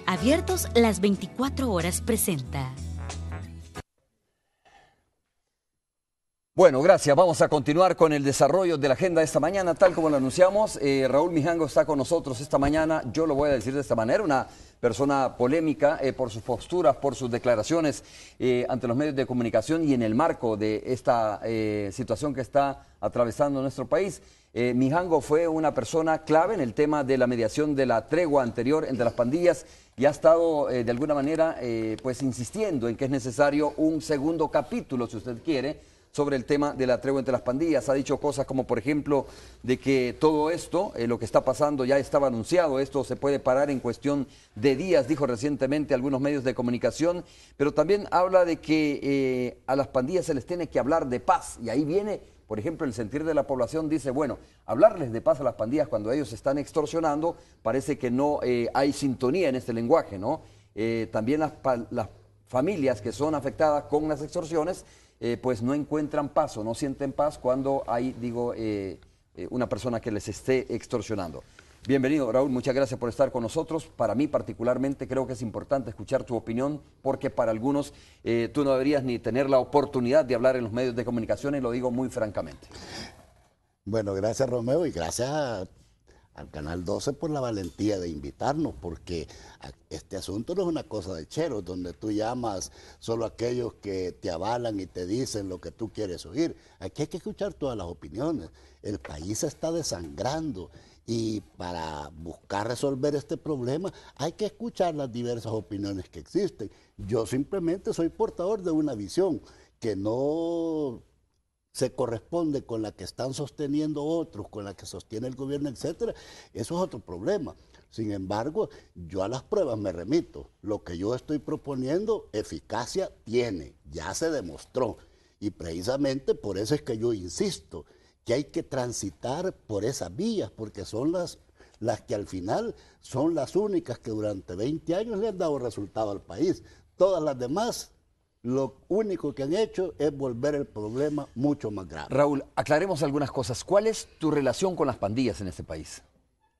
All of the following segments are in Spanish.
abiertos las 24 horas presenta. Bueno, gracias. Vamos a continuar con el desarrollo de la agenda de esta mañana, tal como lo anunciamos. Raúl Mijango está con nosotros esta mañana. Yo lo voy a decir de esta manera, una persona polémica por sus posturas, por sus declaraciones ante los medios de comunicación y en el marco de esta situación que está atravesando nuestro país. Mijango fue una persona clave en el tema de la mediación de la tregua anterior entre las pandillas y ha estado de alguna manera pues insistiendo en que es necesario un segundo capítulo, si usted quiere, sobre el tema de la tregua entre las pandillas. Ha dicho cosas como, por ejemplo, de que todo esto, lo que está pasando ya estaba anunciado, esto se puede parar en cuestión de días, dijo recientemente algunos medios de comunicación, pero también habla de que a las pandillas se les tiene que hablar de paz, y ahí viene, por ejemplo, el sentir de la población, dice, bueno, hablarles de paz a las pandillas cuando ellos están extorsionando, parece que no hay sintonía en este lenguaje, ¿no? También las familias que son afectadas con las extorsiones, pues no encuentran paz o no sienten paz cuando hay, digo, una persona que les esté extorsionando. Bienvenido, Raúl, muchas gracias por estar con nosotros. Para mí particularmente creo que es importante escuchar tu opinión porque para algunos tú no deberías ni tener la oportunidad de hablar en los medios de comunicación y lo digo muy francamente. Bueno, gracias Romeo y gracias al Canal 12 por la valentía de invitarnos, porque este asunto no es una cosa de cheros, donde tú llamas solo a aquellos que te avalan y te dicen lo que tú quieres oír. Aquí hay que escuchar todas las opiniones. El país se está desangrando y para buscar resolver este problema hay que escuchar las diversas opiniones que existen. Yo simplemente soy portador de una visión que no se corresponde con la que están sosteniendo otros, con la que sostiene el gobierno, etcétera, eso es otro problema. Sin embargo, yo a las pruebas me remito. Lo que yo estoy proponiendo, eficacia tiene, ya se demostró. Y precisamente por eso es que yo insisto que hay que transitar por esas vías, porque son las que al final son las únicas que durante 20 años le han dado resultado al país. Todas las demás, lo único que han hecho es volver el problema mucho más grave. Raúl, aclaremos algunas cosas. ¿Cuál es tu relación con las pandillas en este país?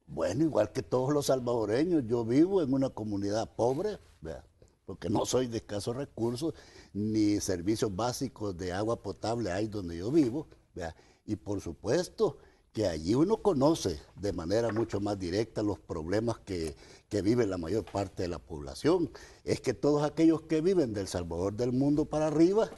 Bueno, igual que todos los salvadoreños, yo vivo en una comunidad pobre, ¿verdad? Porque no soy de escasos recursos, ni servicios básicos de agua potable hay donde yo vivo, ¿verdad? Y por supuesto que allí uno conoce de manera mucho más directa los problemas que vive la mayor parte de la población. Es que todos aquellos que viven del Salvador del mundo para arriba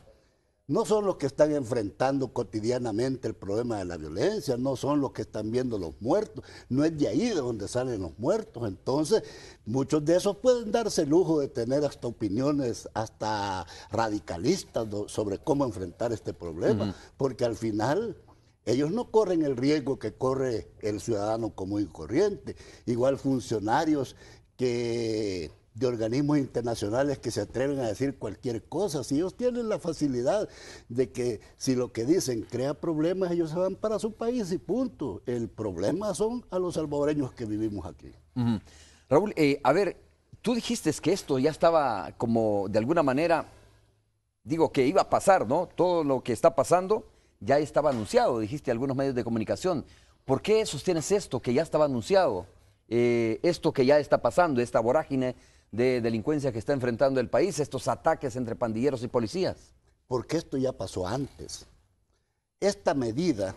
no son los que están enfrentando cotidianamente el problema de la violencia, no son los que están viendo los muertos, no es de ahí de donde salen los muertos. Entonces, muchos de esos pueden darse el lujo de tener hasta opiniones hasta radicalistas sobre cómo enfrentar este problema, porque al final ellos no corren el riesgo que corre el ciudadano común y corriente. Igual funcionarios de organismos internacionales que se atreven a decir cualquier cosa. Si ellos tienen la facilidad de que si lo que dicen crea problemas, ellos se van para su país y punto. El problema son a los salvadoreños que vivimos aquí. Raúl, a ver, tú dijiste que esto ya estaba como de alguna manera, digo que iba a pasar, ¿no? Todo lo que está pasando ya estaba anunciado, dijiste a algunos medios de comunicación. ¿Por qué sostienes esto que ya estaba anunciado? Esto que ya está pasando, esta vorágine de delincuencia que está enfrentando el país, estos ataques entre pandilleros y policías. Porque esto ya pasó antes. Esta medida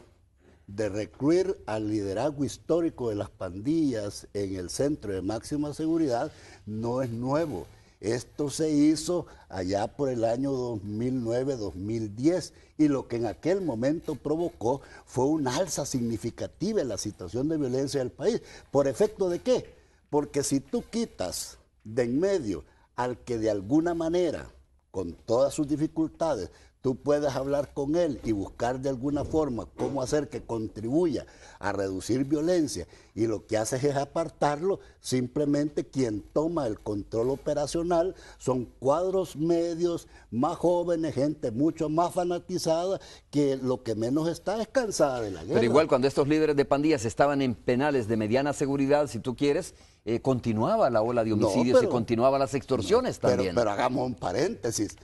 de recluir al liderazgo histórico de las pandillas en el centro de máxima seguridad no es nuevo. Esto se hizo allá por el año 2009-2010 y lo que en aquel momento provocó fue una alza significativa en la situación de violencia del país. ¿Por efecto de qué? Porque si tú quitas de en medio al que de alguna manera, con todas sus dificultades, tú puedes hablar con él y buscar de alguna forma cómo hacer que contribuya a reducir violencia y lo que haces es apartarlo, simplemente quien toma el control operacional son cuadros medios, más jóvenes, gente mucho más fanatizada que lo que menos está es cansada de la guerra. Pero igual cuando estos líderes de pandillas estaban en penales de mediana seguridad, si tú quieres, continuaba la ola de homicidios y continuaban las extorsiones también. Pero hagamos un paréntesis.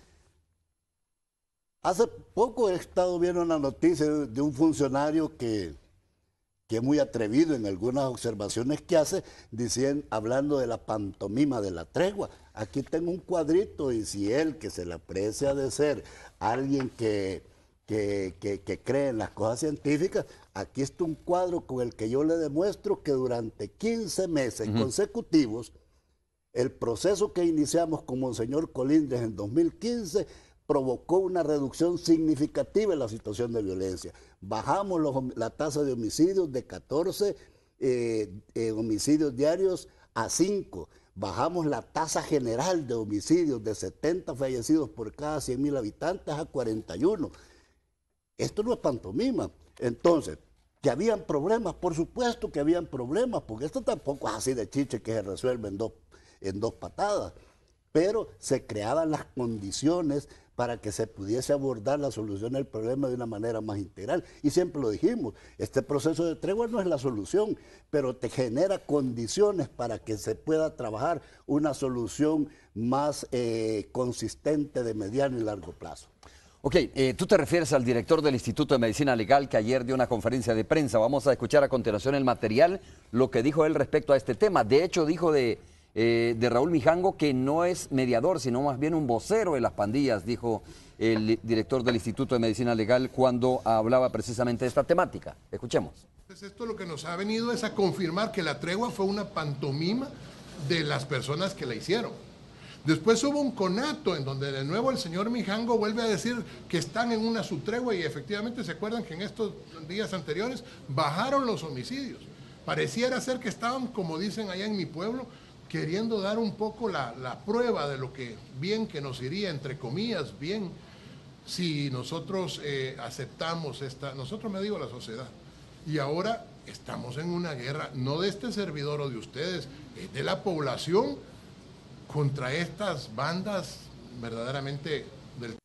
Hace poco he estado viendo una noticia de un funcionario que que es muy atrevido en algunas observaciones que hace, hablando de la pantomima de la tregua. Aquí tengo un cuadrito y si él, que se le aprecia de ser alguien que cree en las cosas científicas, aquí está un cuadro con el que yo le demuestro que durante 15 meses consecutivos, el proceso que iniciamos con Monseñor Colindres en 2015 provocó una reducción significativa en la situación de violencia. Bajamos la tasa de homicidios de 14 homicidios diarios a 5. Bajamos la tasa general de homicidios de 70 fallecidos por cada 100.000 habitantes a 41. Esto no es pantomima. Entonces, que habían problemas, por supuesto que habían problemas, porque esto tampoco es así de chiche que se resuelve en dos patadas, pero se creaban las condiciones para que se pudiese abordar la solución del problema de una manera más integral. Y siempre lo dijimos, este proceso de tregua no es la solución, pero te genera condiciones para que se pueda trabajar una solución más consistente de mediano y largo plazo. Ok, tú te refieres al director del Instituto de Medicina Legal que ayer dio una conferencia de prensa. Vamos a escuchar a continuación el material, lo que dijo él respecto a este tema. De hecho, dijo de Raúl Mijango que no es mediador, sino más bien un vocero de las pandillas, dijo el director del Instituto de Medicina Legal cuando hablaba precisamente de esta temática. Escuchemos. Pues esto lo que nos ha venido es a confirmar que la tregua fue una pantomima de las personas que la hicieron. Después hubo un conato en donde de nuevo el señor Mijango vuelve a decir que están en una subtregua y efectivamente se acuerdan que en estos días anteriores bajaron los homicidios. Pareciera ser que estaban, como dicen allá en mi pueblo, queriendo dar un poco la prueba de lo que bien que nos iría, entre comillas, bien, si nosotros aceptamos nosotros me digo la sociedad, y ahora estamos en una guerra, no de este servidor o de ustedes, es de la población contra estas bandas verdaderamente del...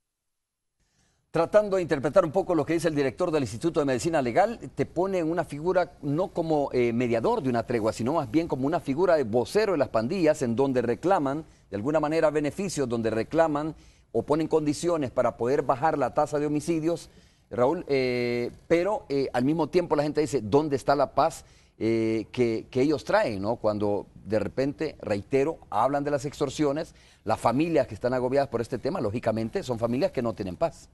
Tratando de interpretar un poco lo que dice el director del Instituto de Medicina Legal, te pone en una figura no como mediador de una tregua, sino más bien como una figura de vocero de las pandillas en donde reclaman, de alguna manera, beneficios, donde reclaman o ponen condiciones para poder bajar la tasa de homicidios, Raúl, pero al mismo tiempo la gente dice, ¿dónde está la paz que ellos traen, ¿no? Cuando de repente, reitero, hablan de las extorsiones, las familias que están agobiadas por este tema, lógicamente, son familias que no tienen paz.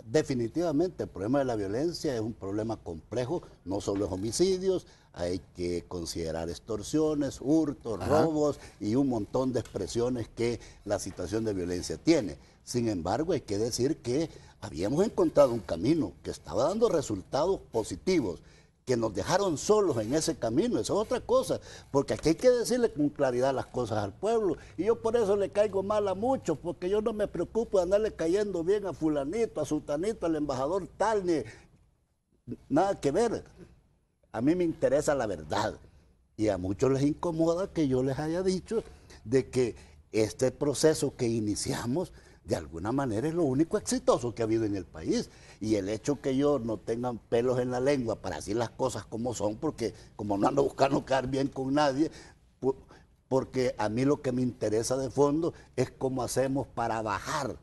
Definitivamente el problema de la violencia es un problema complejo, no solo es homicidios, hay que considerar extorsiones, hurtos, robos y un montón de expresiones que la situación de violencia tiene. Sin embargo, hay que decir que habíamos encontrado un camino que estaba dando resultados positivos, que nos dejaron solos en ese camino, esa es otra cosa, porque aquí hay que decirle con claridad las cosas al pueblo, y yo por eso le caigo mal a muchos, porque yo no me preocupo de andarle cayendo bien a fulanito, a sultanito, al embajador tal, ni nada que ver. A mí me interesa la verdad, y a muchos les incomoda que yo les haya dicho de que este proceso que iniciamos, de alguna manera es lo único exitoso que ha habido en el país. Y el hecho que yo no tenga pelos en la lengua para decir las cosas como son, porque como no ando buscando quedar bien con nadie, porque a mí lo que me interesa de fondo es cómo hacemos para bajar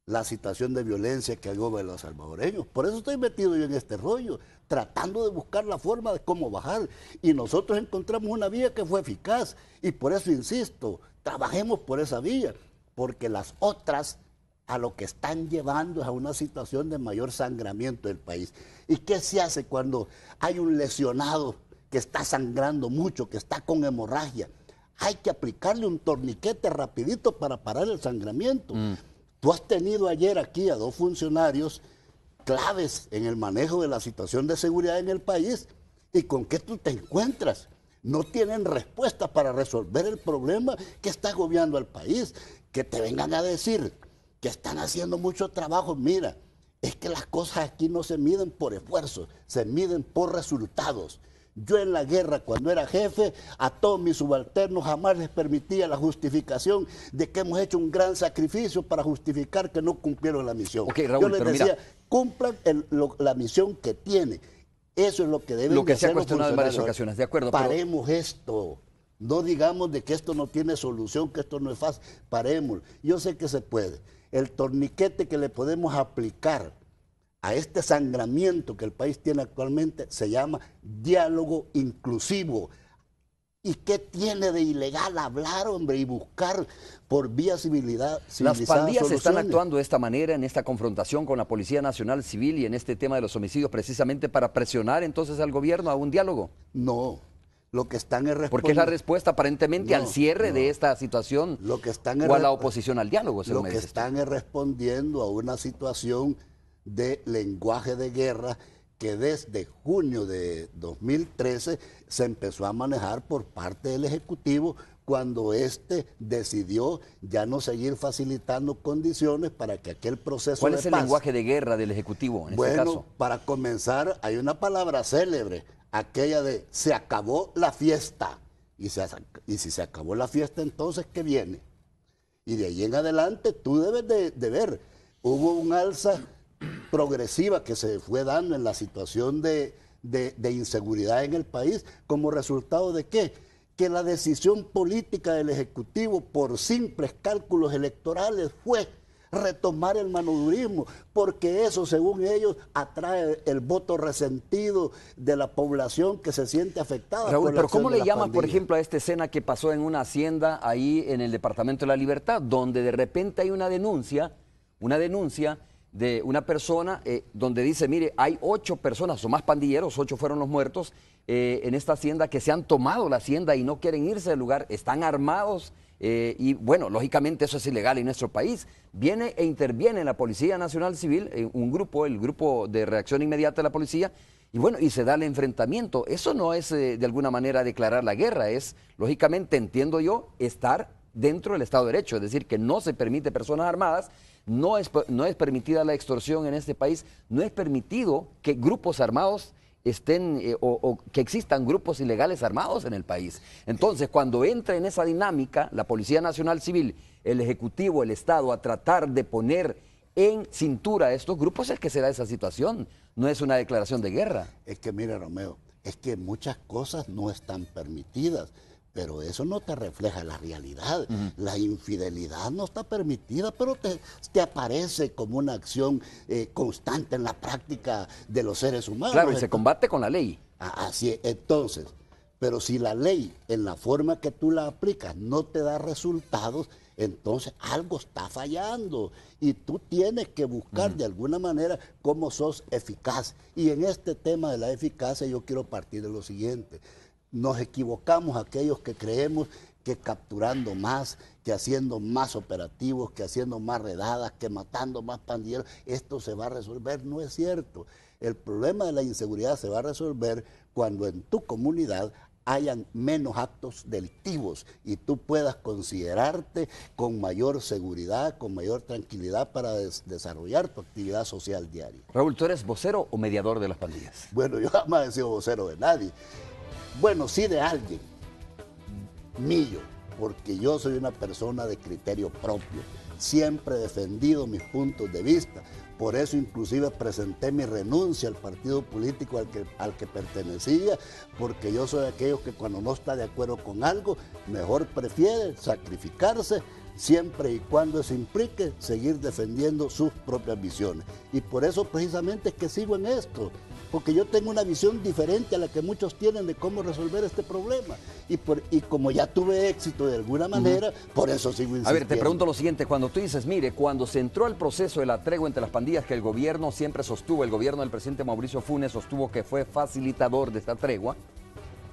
la situación de violencia que agobia a los salvadoreños. Por eso estoy metido yo en este rollo, tratando de buscar la forma de cómo bajar. Y nosotros encontramos una vía que fue eficaz. Y por eso insisto, trabajemos por esa vía, porque las otras a lo que están llevando es a una situación de mayor sangramiento del país. ¿Y qué se hace cuando hay un lesionado que está sangrando mucho, que está con hemorragia? Hay que aplicarle un torniquete rapidito para parar el sangramiento. Tú has tenido ayer aquí a 2 funcionarios claves en el manejo de la situación de seguridad en el país, ¿y con qué tú te encuentras? No tienen respuesta para resolver el problema que está agobiando al país. Que te vengan a decir que están haciendo mucho trabajo. Mira, es que las cosas aquí no se miden por esfuerzo, se miden por resultados. Yo en la guerra, cuando era jefe, a todos mis subalternos jamás les permitía la justificación de que hemos hecho un gran sacrificio para justificar que no cumplieron la misión. Okay, Raúl, yo les decía, cumplan la misión que tiene. Eso es lo que deben que de se ha hacer los cuestionado en varias funcionarios. ocasiones, de acuerdo. Paremos esto. No digamos de que esto no tiene solución, que esto no es fácil. Paremos. Yo sé que se puede. El torniquete que le podemos aplicar a este sangramiento que el país tiene actualmente se llama diálogo inclusivo. ¿Y qué tiene de ilegal hablar, hombre, y buscar por vía civilizada Las pandillas soluciones? están actuando de esta manera en esta confrontación con la Policía Nacional Civil y en este tema de los homicidios precisamente para presionar entonces al gobierno a un diálogo. No, lo que están es respondiendo. Porque es la respuesta aparentemente al cierre no. de esta situación Lo que están o a la oposición al diálogo, según Lo me que dices tú. están es respondiendo a una situación de lenguaje de guerra que desde junio de 2013 se empezó a manejar por parte del Ejecutivo cuando éste decidió ya no seguir facilitando condiciones para que aquel proceso ¿Cuál de es el paz... lenguaje de guerra del Ejecutivo en este Bueno, caso? para comenzar hay una palabra célebre, aquella de se acabó la fiesta. Y si se acabó la fiesta, entonces ¿qué viene? Y de ahí en adelante tú debes de ver, hubo un alza progresiva que se fue dando en la situación de inseguridad en el país, como resultado de ¿qué? Que la decisión política del Ejecutivo por simples cálculos electorales fue retomar el manodurismo, porque eso, según ellos, atrae el voto resentido de la población que se siente afectada. Raúl, por la pero acción ¿cómo de le la llaman, por pandilla? ejemplo, a esta escena que pasó en una hacienda ahí en el Departamento de la Libertad, donde de repente hay una denuncia de una persona donde dice, mire, hay 8 personas o más pandilleros, 8 fueron los muertos en esta hacienda que se han tomado la hacienda y no quieren irse del lugar, están armados y bueno, lógicamente eso es ilegal en nuestro país. Viene e interviene la Policía Nacional Civil, un grupo, el grupo de reacción inmediata de la policía, y bueno, y se da el enfrentamiento. Eso no es de alguna manera declarar la guerra, es lógicamente, entiendo yo, estar dentro del Estado de Derecho, es decir, que no se permite personas armadas. No es permitida la extorsión en este país, no es permitido que grupos armados estén o que existan grupos ilegales armados en el país. Entonces, cuando entra en esa dinámica la Policía Nacional Civil, el Ejecutivo, el Estado, a tratar de poner en cintura a estos grupos, es que se da esa situación, no es una declaración de guerra. Es que, mira, Romeo, es que muchas cosas no están permitidas. Pero eso no te refleja la realidad. La infidelidad no está permitida, pero te aparece como una acción constante en la práctica de los seres humanos. Claro, y se combate con la ley. Así es. Entonces, pero si la ley, en la forma que tú la aplicas, no te da resultados, entonces algo está fallando. Y tú tienes que buscar de alguna manera cómo sos eficaz. Y en este tema de la eficacia yo quiero partir de lo siguiente. Nos equivocamos aquellos que creemos que capturando más, que haciendo más operativos, que haciendo más redadas, que matando más pandilleros, esto se va a resolver. No es cierto. El problema de la inseguridad se va a resolver cuando en tu comunidad hayan menos actos delictivos y tú puedas considerarte con mayor seguridad, con mayor tranquilidad para desarrollar tu actividad social diaria. Raúl, ¿tú eres vocero o mediador de las pandillas? Bueno, yo jamás he sido vocero de nadie. Bueno, sí de alguien, mío, porque yo soy una persona de criterio propio. Siempre he defendido mis puntos de vista. Por eso inclusive presenté mi renuncia al partido político al que pertenecía, porque yo soy de aquellos que cuando no está de acuerdo con algo, mejor prefiere sacrificarse, siempre y cuando eso implique seguir defendiendo sus propias visiones. Y por eso precisamente es que sigo en esto, porque yo tengo una visión diferente a la que muchos tienen de cómo resolver este problema. Y como ya tuve éxito de alguna manera, por eso sigo insistiendo. A ver, te pregunto lo siguiente, cuando tú dices, mire, cuando se entró al proceso de la tregua entre las pandillas que el gobierno siempre sostuvo, el gobierno del presidente Mauricio Funes sostuvo que fue facilitador de esta tregua,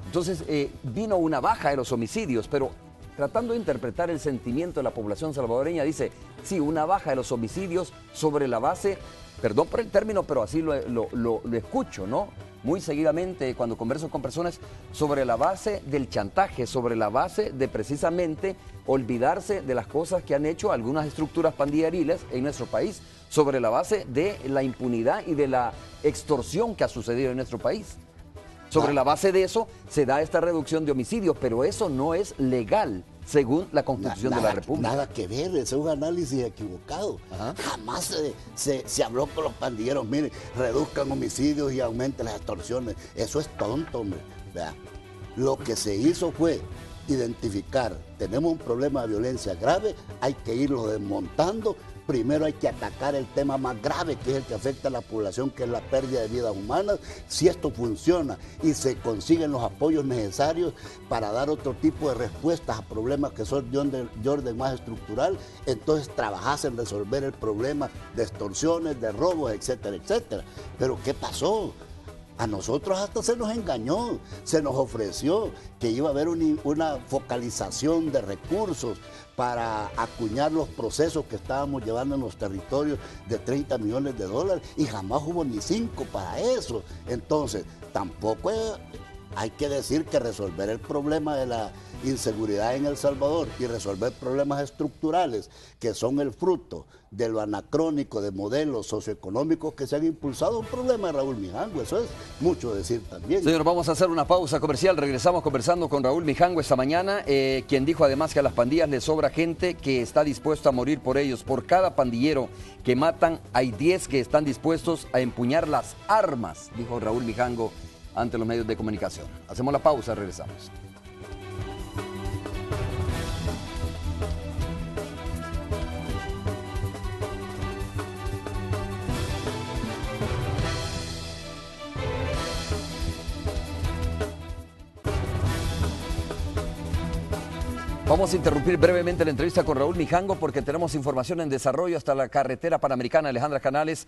entonces vino una baja de los homicidios, pero tratando de interpretar el sentimiento de la población salvadoreña, dice, sí, una baja de los homicidios sobre la base, perdón por el término, pero así lo escucho, ¿no? Muy seguidamente cuando converso con personas, sobre la base del chantaje, sobre la base de precisamente olvidarse de las cosas que han hecho algunas estructuras pandilleriles en nuestro país, sobre la base de la impunidad y de la extorsión que ha sucedido en nuestro país. Sobre la base de eso se da esta reducción de homicidios, pero eso no es legal según la Constitución de la República. Nada que ver, ese es un análisis equivocado. Ajá. Jamás se habló con los pandilleros, miren, reduzcan homicidios y aumenten las extorsiones. Eso es tonto, hombre. Vea, lo que se hizo fue identificar, tenemos un problema de violencia grave, hay que irlo desmontando. Primero hay que atacar el tema más grave, que es el que afecta a la población, que es la pérdida de vidas humanas. Si esto funciona y se consiguen los apoyos necesarios para dar otro tipo de respuestas a problemas que son de orden más estructural, entonces trabajas en resolver el problema de extorsiones, de robos, etcétera, etcétera. Pero ¿qué pasó? A nosotros hasta se nos engañó, se nos ofreció que iba a haber una focalización de recursos para acuñar los procesos que estábamos llevando en los territorios de 30 millones de dólares y jamás hubo ni 5 para eso. Entonces, tampoco hay que decir que resolver el problema de la inseguridad en El Salvador y resolver problemas estructurales que son el fruto de lo anacrónico de modelos socioeconómicos que se han impulsado, un problema de Raúl Mijango, eso es mucho decir también. Señor, vamos a hacer una pausa comercial, regresamos conversando con Raúl Mijango esta mañana, quien dijo además que a las pandillas les sobra gente que está dispuesta a morir por ellos. Por cada pandillero que matan hay 10 que están dispuestos a empuñar las armas, dijo Raúl Mijango ante los medios de comunicación. Hacemos la pausa, regresamos. Vamos a interrumpir brevemente la entrevista con Raúl Mijango porque tenemos información en desarrollo hasta la carretera panamericana. Alejandra Canales,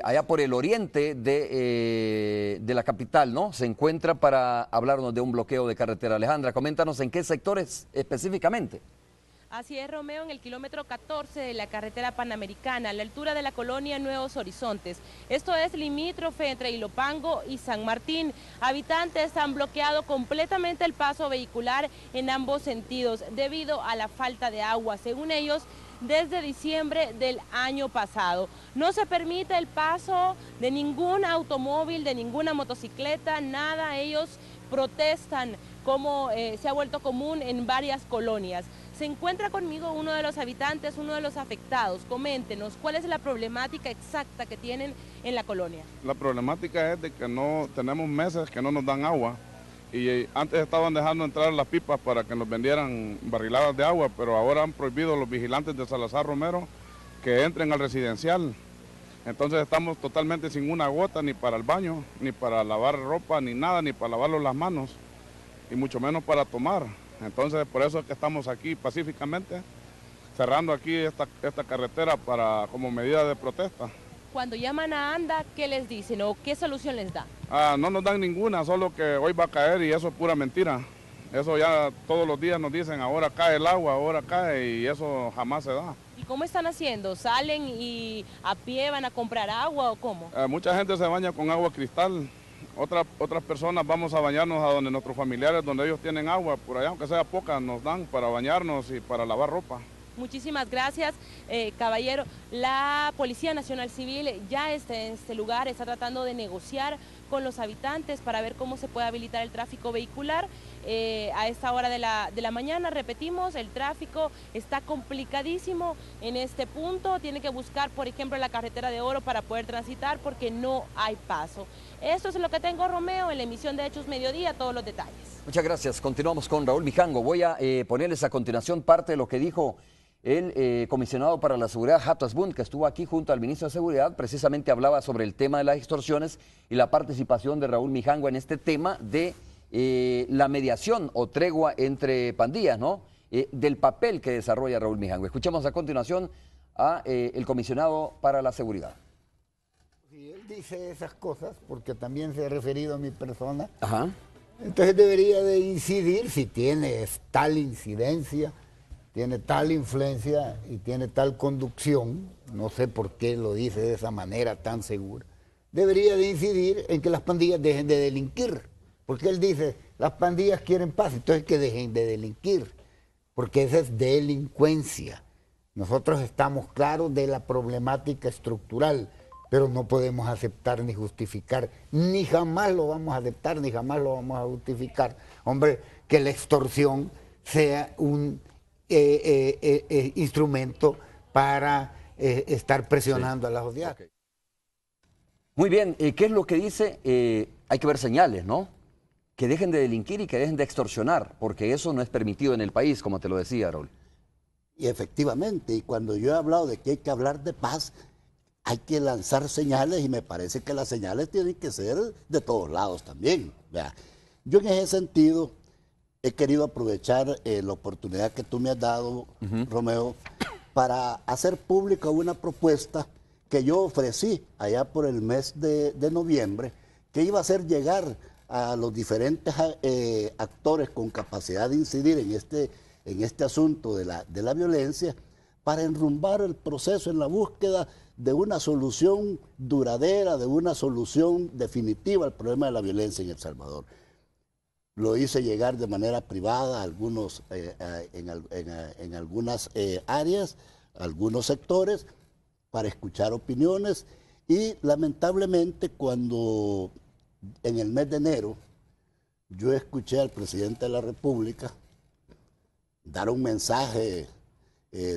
allá por el oriente de la capital, ¿no? Se encuentra para hablarnos de un bloqueo de carretera. Alejandra, coméntanos en qué sectores específicamente. Así es, Romeo, en el kilómetro 14 de la carretera panamericana, a la altura de la colonia Nuevos Horizontes. Esto es limítrofe entre Ilopango y San Martín. Habitantes han bloqueado completamente el paso vehicular en ambos sentidos debido a la falta de agua, según ellos, desde diciembre del año pasado. No se permite el paso de ningún automóvil, de ninguna motocicleta, nada. Ellos protestan como se ha vuelto común en varias colonias. Se encuentra conmigo uno de los habitantes, uno de los afectados. Coméntenos, ¿cuál es la problemática exacta que tienen en la colonia? La problemática es de que no tenemos meses que no nos dan agua y antes estaban dejando entrar las pipas para que nos vendieran barriladas de agua, pero ahora han prohibido los vigilantes de Salazar Romero que entren al residencial. Entonces estamos totalmente sin una gota ni para el baño, ni para lavar ropa, ni nada, ni para lavarnos las manos y mucho menos para tomar. Entonces, por eso es que estamos aquí pacíficamente, cerrando aquí esta carretera como medida de protesta. Cuando llaman a ANDA, ¿qué les dicen o qué solución les da? No nos dan ninguna, solo que hoy va a caer y eso es pura mentira. Eso ya todos los días nos dicen, ahora cae el agua, ahora cae y eso jamás se da. ¿Y cómo están haciendo? ¿Salen y a pie van a comprar agua o cómo? Mucha gente se baña con agua cristal. Otras personas vamos a bañarnos a donde nuestros familiares, donde ellos tienen agua, por allá, aunque sea poca, nos dan para bañarnos y para lavar ropa. Muchísimas gracias, caballero. La Policía Nacional Civil ya está en este lugar, está tratando de negociar con los habitantes para ver cómo se puede habilitar el tráfico vehicular. A esta hora de la mañana, repetimos, el tráfico está complicadísimo en este punto. Tiene que buscar, por ejemplo, la carretera de Oro para poder transitar porque no hay paso. Esto es lo que tengo, Romeo, en la emisión de Hechos Mediodía, todos los detalles. Muchas gracias. Continuamos con Raúl Mijango. Voy a ponerles a continuación parte de lo que dijo el comisionado para la seguridad, Hato Asbun, que estuvo aquí junto al ministro de Seguridad. Precisamente hablaba sobre el tema de las extorsiones y la participación de Raúl Mijango en este tema de la mediación o tregua entre pandillas, ¿no? Del papel que desarrolla Raúl Mijango. Escuchemos a continuación a el comisionado para la seguridad. Si él dice esas cosas, porque también se ha referido a mi persona, Ajá. entonces debería de incidir, si tiene tal incidencia, tiene tal influencia y tiene tal conducción, no sé por qué lo dice de esa manera tan segura, debería de incidir en que las pandillas dejen de delinquir, porque él dice, las pandillas quieren paz, entonces que dejen de delinquir, porque esa es delincuencia. Nosotros estamos claros de la problemática estructural, pero no podemos aceptar ni justificar, ni jamás lo vamos a aceptar, ni jamás lo vamos a justificar, hombre, que la extorsión sea un instrumento para estar presionando a la sociedad. Okay. Muy bien, ¿qué es lo que dice? Hay que ver señales, ¿no? que dejen de delinquir y que dejen de extorsionar, porque eso no es permitido en el país, como te lo decía, Raúl. Y efectivamente, y cuando yo he hablado de que hay que hablar de paz, hay que lanzar señales y me parece que las señales tienen que ser de todos lados también. Vea, yo en ese sentido he querido aprovechar la oportunidad que tú me has dado, Romeo, para hacer pública una propuesta que yo ofrecí allá por el mes de noviembre, que iba a hacer llegar a los diferentes actores con capacidad de incidir en este asunto de la violencia, para enrumbar el proceso en la búsqueda de una solución duradera, de una solución definitiva al problema de la violencia en El Salvador. Lo hice llegar de manera privada a algunos, en algunas áreas, algunos sectores, para escuchar opiniones, y lamentablemente cuando en el mes de enero yo escuché al presidente de la República dar un mensaje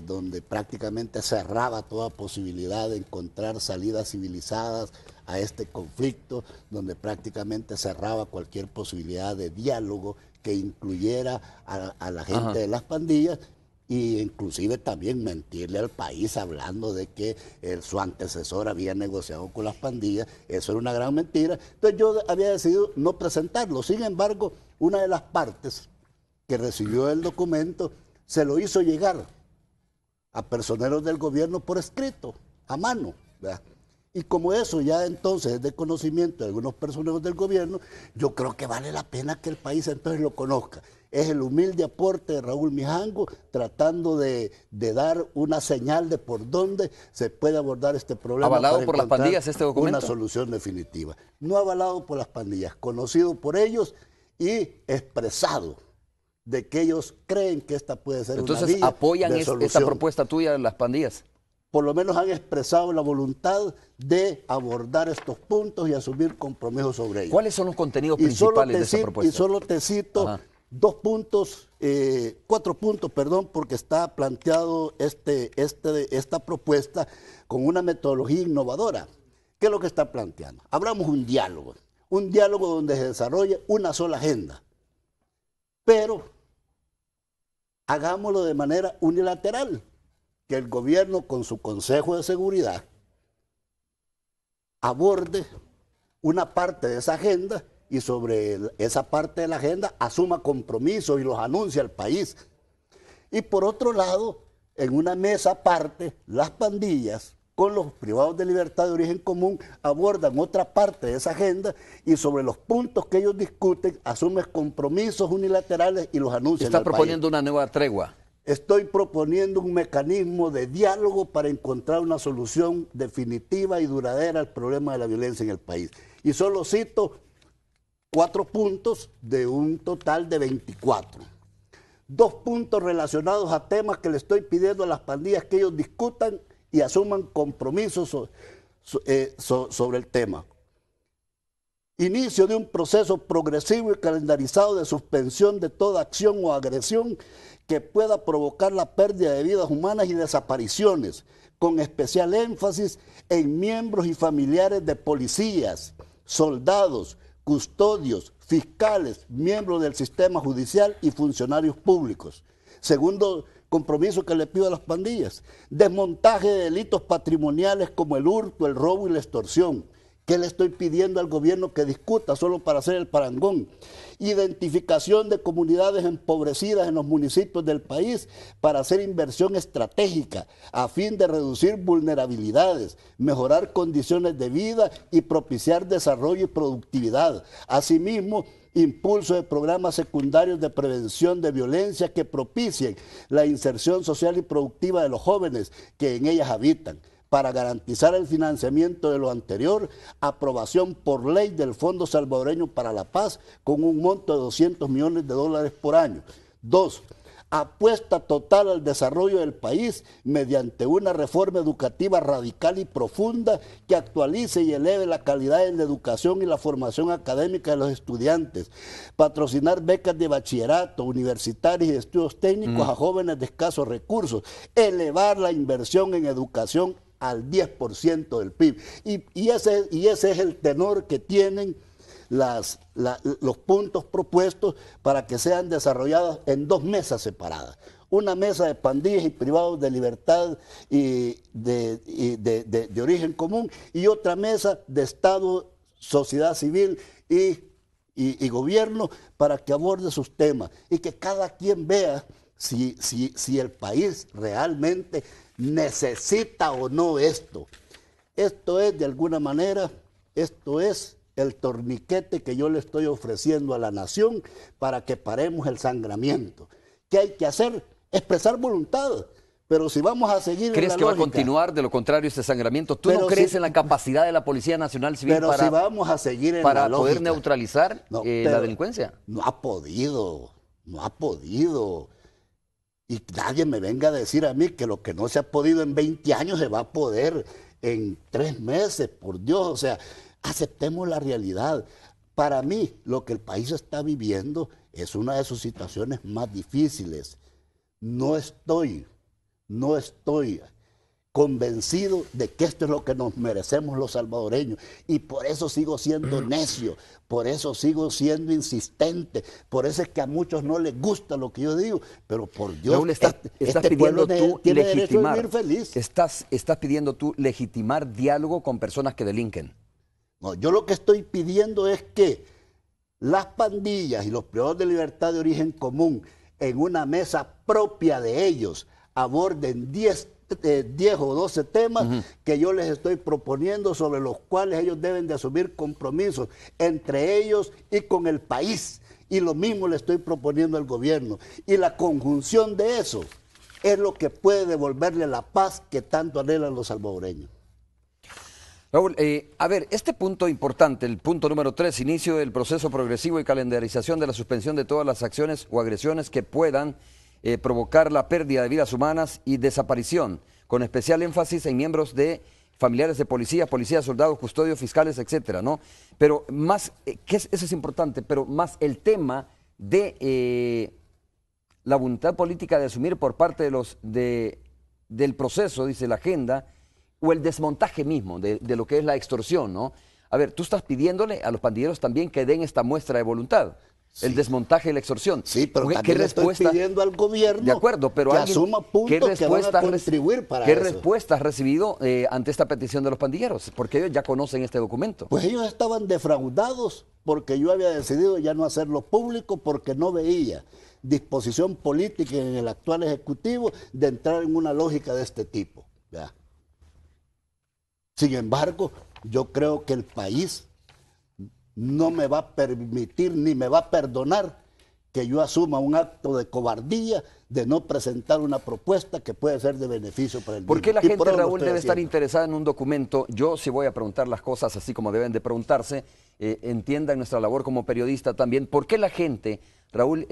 donde prácticamente cerraba toda posibilidad de encontrar salidas civilizadas a este conflicto, donde prácticamente cerraba cualquier posibilidad de diálogo que incluyera a la gente de las pandillas, y inclusive también mentirle al país hablando de que su antecesor había negociado con las pandillas. Eso era una gran mentira. Entonces yo había decidido no presentarlo. Sin embargo, una de las partes que recibió el documento se lo hizo llegar a personeros del gobierno por escrito, a mano, ¿verdad? Y como eso ya entonces es de conocimiento de algunos personeros del gobierno, yo creo que vale la pena que el país entonces lo conozca. Es el humilde aporte de Raúl Mijango tratando de dar una señal de por dónde se puede abordar este problema. ¿Avalado por las pandillas este documento? Una solución definitiva. No avalado por las pandillas, conocido por ellos y expresado de que ellos creen que esta puede ser una vía de solución. Entonces, ¿apoyan esta propuesta tuya de las pandillas? Por lo menos han expresado la voluntad de abordar estos puntos y asumir compromisos sobre ellos. ¿Cuáles son los contenidos principales de esta propuesta? Y solo te cito 4 puntos, perdón, porque está planteado esta propuesta con una metodología innovadora. ¿Qué es lo que está planteando? Hablamos un diálogo donde se desarrolle una sola agenda, pero hagámoslo de manera unilateral, que el gobierno con su Consejo de Seguridad aborde una parte de esa agenda y sobre esa parte de la agenda asuma compromisos y los anuncie al país. Y por otro lado, en una mesa aparte, las pandillas con los privados de libertad de origen común abordan otra parte de esa agenda y sobre los puntos que ellos discuten asumen compromisos unilaterales y los anuncian al país. ¿Está proponiendo una nueva tregua? Estoy proponiendo un mecanismo de diálogo para encontrar una solución definitiva y duradera al problema de la violencia en el país. Y solo cito 4 puntos de un total de 24. 2 puntos relacionados a temas que le estoy pidiendo a las pandillas que ellos discutan y asuman compromisos sobre el tema. Inicio de un proceso progresivo y calendarizado de suspensión de toda acción o agresión que pueda provocar la pérdida de vidas humanas y desapariciones, con especial énfasis en miembros y familiares de policías, soldados, custodios, fiscales, miembros del sistema judicial y funcionarios públicos. Segundo compromiso que le pido a las pandillas: desmontaje de delitos patrimoniales como el hurto, el robo y la extorsión. ¿Qué le estoy pidiendo al gobierno que discuta solo para hacer el parangón? Identificación de comunidades empobrecidas en los municipios del país para hacer inversión estratégica a fin de reducir vulnerabilidades, mejorar condiciones de vida y propiciar desarrollo y productividad. Asimismo, impulso de programas secundarios de prevención de violencia que propicien la inserción social y productiva de los jóvenes que en ellas habitan. Para garantizar el financiamiento de lo anterior, aprobación por ley del Fondo Salvadoreño para la Paz con un monto de $200 millones por año. 2. Apuesta total al desarrollo del país mediante una reforma educativa radical y profunda que actualice y eleve la calidad en la educación y la formación académica de los estudiantes. Patrocinar becas de bachillerato, universitarios y estudios técnicos a jóvenes de escasos recursos. Elevar la inversión en educación al 10% del PIB. Y ese es el tenor que tienen los puntos propuestos para que sean desarrollados en 2 mesas separadas. Una mesa de pandillas y privados de libertad y de origen común, y otra mesa de Estado, sociedad civil y gobierno, para que aborde sus temas y que cada quien vea si el país realmente necesita o no esto. Esto es, de alguna manera, esto es el torniquete que yo le estoy ofreciendo a la nación para que paremos el sangramiento. ¿Qué hay que hacer? Expresar voluntad. Pero si vamos a seguir ¿Crees que va a continuar, de lo contrario, este sangramiento? ¿Tú no crees en la capacidad de la Policía Nacional Civil pero si vamos a seguir en para la poder lógica, neutralizar la delincuencia? No ha podido. Y nadie me venga a decir a mí que lo que no se ha podido en 20 años se va a poder en 3 meses, por Dios. O sea, aceptemos la realidad. Para mí, lo que el país está viviendo es una de sus situaciones más difíciles. No estoy convencido de que esto es lo que nos merecemos los salvadoreños, y por eso sigo siendo necio, por eso sigo siendo insistente, por eso es que a muchos no les gusta lo que yo digo, pero por Dios, Raúl, estás este pidiendo pueblo tú tiene derecho a legitimar, vivir feliz. estás pidiendo tú legitimar diálogo con personas que delinquen. No, yo lo que estoy pidiendo es que las pandillas y los privados de libertad de origen común, en una mesa propia de ellos, aborden 10 o 12 temas que yo les estoy proponiendo, sobre los cuales ellos deben de asumir compromisos entre ellos y con el país. Y lo mismo le estoy proponiendo al gobierno. Y la conjunción de eso es lo que puede devolverle la paz que tanto anhelan los salvadoreños. Raúl, a ver, este punto importante, el punto número 3, inicio del proceso progresivo y calendarización de la suspensión de todas las acciones o agresiones que puedan provocar la pérdida de vidas humanas y desaparición, con especial énfasis en miembros de familiares de policías, soldados, custodios, fiscales, etcétera, ¿no? Pero más, eso es importante, pero más el tema de la voluntad política de asumir por parte de del proceso, dice la agenda, o el desmontaje mismo de lo que es la extorsión, ¿no? A ver, tú estás pidiéndole a los pandilleros también que den esta muestra de voluntad. Sí. El desmontaje y la extorsión. Sí, pero también le estoy pidiendo al gobierno, de acuerdo, pero que asuma puntos que van a contribuir para ¿qué eso? Respuesta has recibido ante esta petición de los pandilleros? Porque ellos ya conocen este documento. Pues ellos estaban defraudados porque yo había decidido ya no hacerlo público, porque no veía disposición política en el actual Ejecutivo de entrar en una lógica de este tipo. ¿Ya? Sin embargo, yo creo que el país no me va a permitir ni me va a perdonar que yo asuma un acto de cobardía de no presentar una propuesta que puede ser de beneficio para el ¿Por qué la gente, Raúl, debe estar interesada en un documento? Yo sí voy a preguntar las cosas así como deben de preguntarse, entiendan nuestra labor como periodista también. ¿Por qué la gente, Raúl,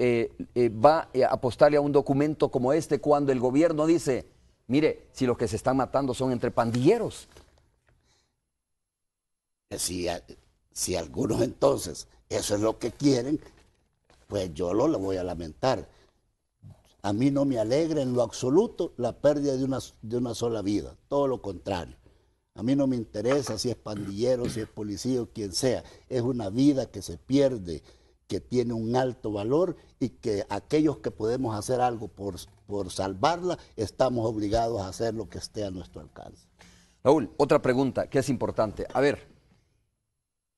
va a apostarle a un documento como este cuando el gobierno dice, mire, si los que se están matando son entre pandilleros? Si algunos entonces eso es lo que quieren, pues yo lo voy a lamentar. A mí no me alegra en lo absoluto la pérdida de una sola vida, todo lo contrario. A mí no me interesa si es pandillero, si es policía o quien sea. Es una vida que se pierde, que tiene un alto valor, y que aquellos que podemos hacer algo por salvarla, estamos obligados a hacer lo que esté a nuestro alcance. Raúl, otra pregunta que es importante. A ver,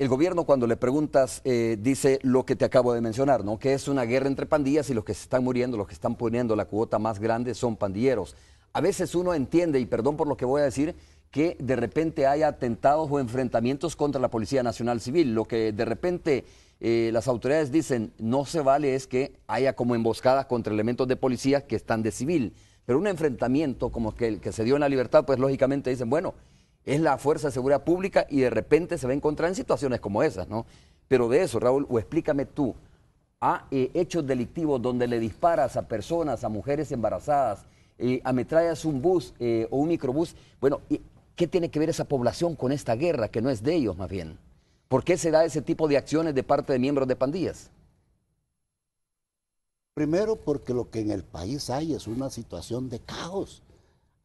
el gobierno, cuando le preguntas, dice lo que te acabo de mencionar, ¿no? Que es una guerra entre pandillas y los que se están muriendo, los que están poniendo la cuota más grande son pandilleros. A veces uno entiende, y perdón por lo que voy a decir, que de repente haya atentados o enfrentamientos contra la Policía Nacional Civil. Lo que de repente las autoridades dicen no se vale es que haya como emboscadas contra elementos de policía que están de civil. Pero un enfrentamiento como el que se dio en La Libertad, pues lógicamente dicen, bueno, es la Fuerza de Seguridad Pública y de repente se va a encontrar en situaciones como esas, ¿no? Pero de eso, Raúl, o explícame tú, a hechos delictivos donde le disparas a personas, a mujeres embarazadas, ametrallas un bus o un microbús, bueno, ¿qué tiene que ver esa población con esta guerra que no es de ellos más bien? ¿Por qué se da ese tipo de acciones de parte de miembros de pandillas? Primero, porque lo que en el país hay es una situación de caos.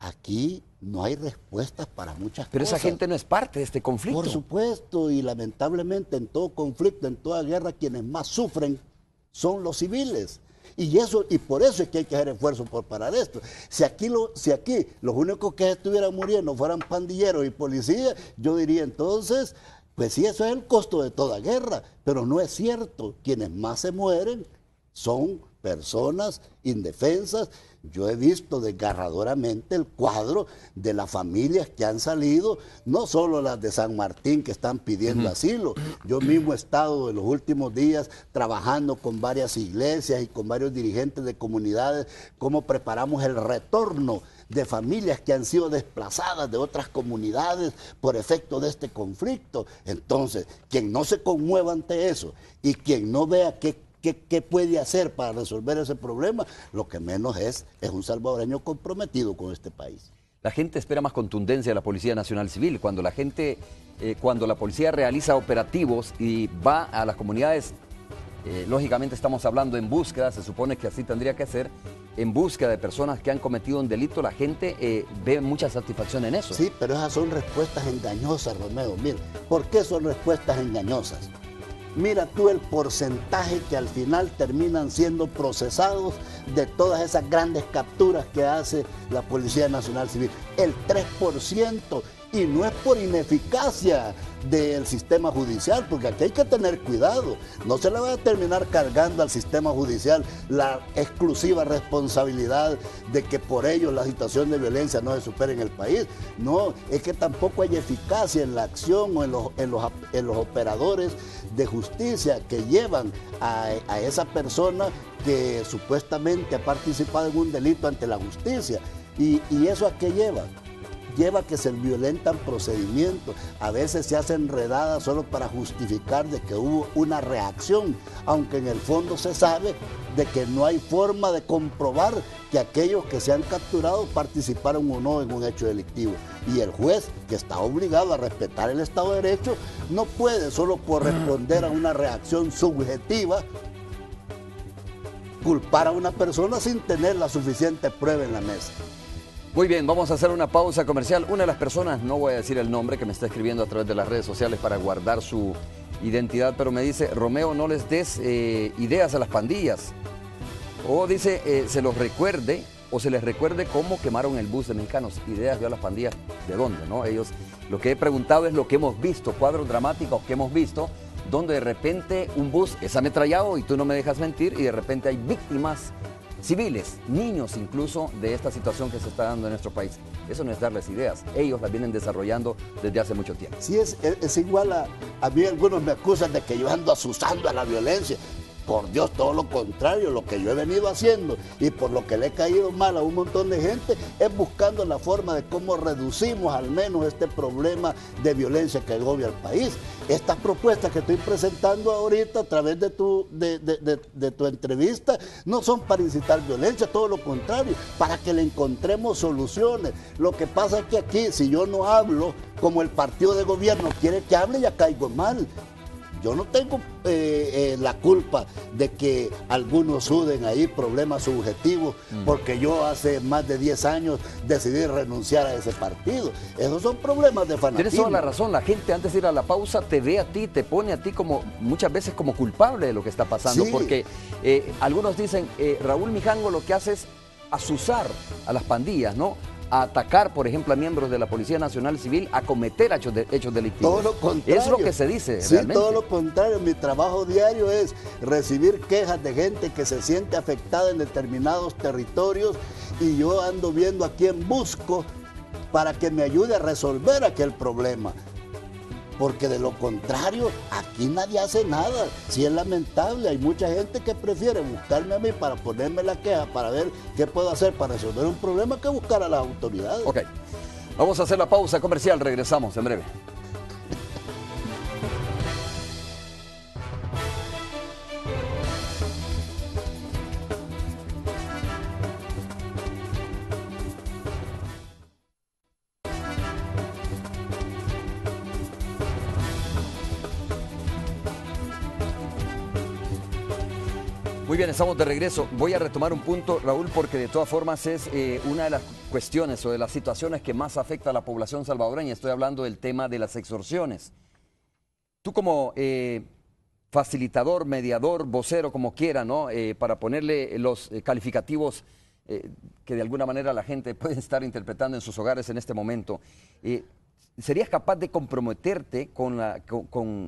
aquí no hay respuestas para muchas Pero cosas. esa gente no es parte de este conflicto. Por supuesto, y lamentablemente en todo conflicto, en toda guerra, quienes más sufren son los civiles. Y por eso es que hay que hacer esfuerzos por parar esto. Si aquí los únicos que estuvieran muriendo fueran pandilleros y policías, yo diría entonces, pues sí, eso es el costo de toda guerra, pero no es cierto. Quienes más se mueren son personas indefensas. Yo he visto desgarradoramente el cuadro de las familias que han salido, no solo las de San Martín que están pidiendo asilo. Yo mismo he estado en los últimos días trabajando con varias iglesias y con varios dirigentes de comunidades, cómo preparamos el retorno de familias que han sido desplazadas de otras comunidades por efecto de este conflicto. Entonces, quien no se conmueva ante eso y quien no vea ¿qué puede hacer para resolver ese problema? Lo que menos es un salvadoreño comprometido con este país. La gente espera más contundencia de la Policía Nacional Civil. Cuando la policía realiza operativos y va a las comunidades, lógicamente estamos hablando en búsqueda, se supone que así tendría que ser, en búsqueda de personas que han cometido un delito, la gente ve mucha satisfacción en eso. Sí, pero esas son respuestas engañosas, Romeo. Mira, ¿por qué son respuestas engañosas? Mira tú el porcentaje que al final terminan siendo procesados de todas esas grandes capturas que hace la Policía Nacional Civil. El 3%. Y no es por ineficacia del sistema judicial, porque aquí hay que tener cuidado. No se le va a terminar cargando al sistema judicial la exclusiva responsabilidad de que por ello la situación de violencia no se supere en el país. No, es que tampoco hay eficacia en la acción o en los operadores de justicia que llevan a esa persona que supuestamente ha participado en un delito ante la justicia. ¿Y eso a qué lleva? Lleva a que se violentan procedimientos, a veces se hacen redadas solo para justificar de que hubo una reacción, aunque en el fondo se sabe de que no hay forma de comprobar que aquellos que se han capturado participaron o no en un hecho delictivo. Y el juez, que está obligado a respetar el Estado de Derecho, no puede solo por responder a una reacción subjetiva culpar a una persona sin tener la suficiente prueba en la mesa. Muy bien, vamos a hacer una pausa comercial. Una de las personas, no voy a decir el nombre, que me está escribiendo a través de las redes sociales para guardar su identidad, pero me dice, Romeo, no les des ideas a las pandillas. O dice, se los recuerde o se les recuerde cómo quemaron el bus de mexicanos. Ideas yo a las pandillas, ¿de dónde? ¿No? Ellos, lo que he preguntado es lo que hemos visto, cuadros dramáticos que hemos visto, donde de repente un bus es ametrallado, y tú no me dejas mentir, y de repente hay víctimas civiles, niños incluso, de esta situación que se está dando en nuestro país. Eso no es darles ideas, ellos las vienen desarrollando desde hace mucho tiempo. Sí, es igual a mí algunos me acusan de que yo ando asusando a la violencia. Por Dios, todo lo contrario, lo que yo he venido haciendo y por lo que le he caído mal a un montón de gente es buscando la forma de cómo reducimos al menos este problema de violencia que agobia al país. Estas propuestas que estoy presentando ahorita a través de tu entrevista no son para incitar violencia, todo lo contrario, para que le encontremos soluciones. Lo que pasa es que aquí, si yo no hablo como el partido de gobierno quiere que hable, ya caigo mal. Yo no tengo la culpa de que algunos suden ahí problemas subjetivos porque yo hace más de 10 años decidí renunciar a ese partido. Esos son problemas de fanatismo. Tienes toda la razón, la gente antes de ir a la pausa te ve a ti, te pone a ti como muchas veces como culpable de lo que está pasando, sí. Porque algunos dicen, Raúl Mijango lo que hace es azuzar a las pandillas, ¿no? A atacar, por ejemplo, a miembros de la Policía Nacional Civil, a cometer hechos delictivos. Todo lo contrario. Es lo que se dice, sí, realmente. Todo lo contrario. Mi trabajo diario es recibir quejas de gente que se siente afectada en determinados territorios y yo ando viendo a quién busco para que me ayude a resolver aquel problema. Porque de lo contrario, aquí nadie hace nada. Sí es lamentable, hay mucha gente que prefiere buscarme a mí para ponerme la queja, para ver qué puedo hacer para resolver un problema, que buscar a las autoridades. Ok, vamos a hacer la pausa comercial, regresamos en breve. Muy bien, estamos de regreso. Voy a retomar un punto, Raúl, porque de todas formas es una de las cuestiones o de las situaciones que más afecta a la población salvadoreña. Estoy hablando del tema de las extorsiones. Tú como facilitador, mediador, vocero, como quiera, ¿no? Para ponerle los calificativos que de alguna manera la gente puede estar interpretando en sus hogares en este momento. ¿Serías capaz de comprometerte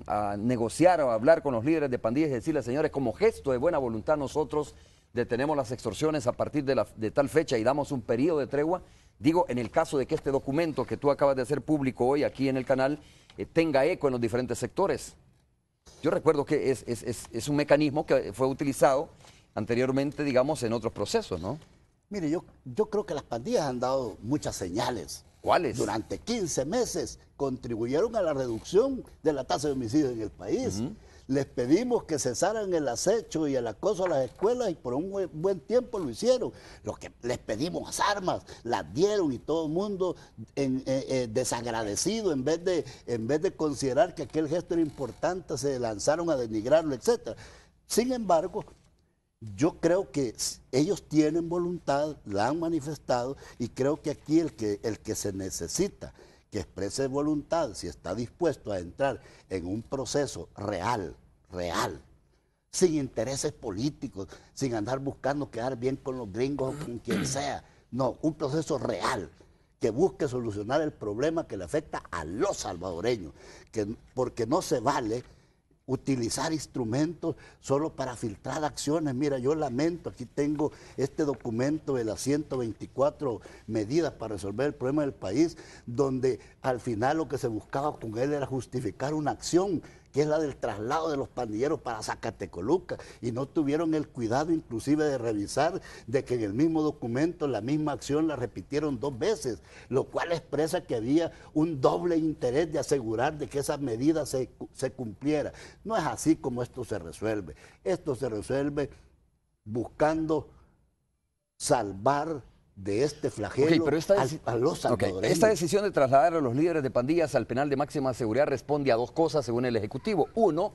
a negociar o a hablar con los líderes de pandillas y decirles, señores, como gesto de buena voluntad nosotros detenemos las extorsiones a partir de tal fecha y damos un periodo de tregua? Digo, en el caso de que este documento que tú acabas de hacer público hoy aquí en el canal tenga eco en los diferentes sectores. Yo recuerdo que es un mecanismo que fue utilizado anteriormente, digamos, en otros procesos, ¿no? Mire, yo creo que las pandillas han dado muchas señales. ¿Cuáles? Durante 15 meses contribuyeron a la reducción de la tasa de homicidios en el país. Les pedimos que cesaran el acecho y el acoso a las escuelas y por un buen tiempo lo hicieron. Los que les pedimos armas, las dieron y todo el mundo desagradecido, en vez de considerar que aquel gesto era importante, se lanzaron a denigrarlo, etc. Sin embargo, yo creo que ellos tienen voluntad, la han manifestado, y creo que aquí el que se necesita que exprese voluntad, si está dispuesto a entrar en un proceso real, sin intereses políticos, sin andar buscando quedar bien con los gringos o con quien sea. No, un proceso real que busque solucionar el problema que le afecta a los salvadoreños, porque no se vale utilizar instrumentos solo para filtrar acciones. Mira, yo lamento, aquí tengo este documento de las 124 medidas para resolver el problema del país, donde al final lo que se buscaba con él era justificar una acción, que es la del traslado de los pandilleros para Zacatecoluca, y no tuvieron el cuidado inclusive de revisar de que en el mismo documento la misma acción la repitieron 2 veces, lo cual expresa que había un doble interés de asegurar de que esa medida se cumpliera. No es así como esto se resuelve. Esto se resuelve buscando salvar de este flagelo a los salvadoreños. Esta decisión de trasladar a los líderes de pandillas al penal de máxima seguridad responde a 2 cosas según el Ejecutivo. Uno,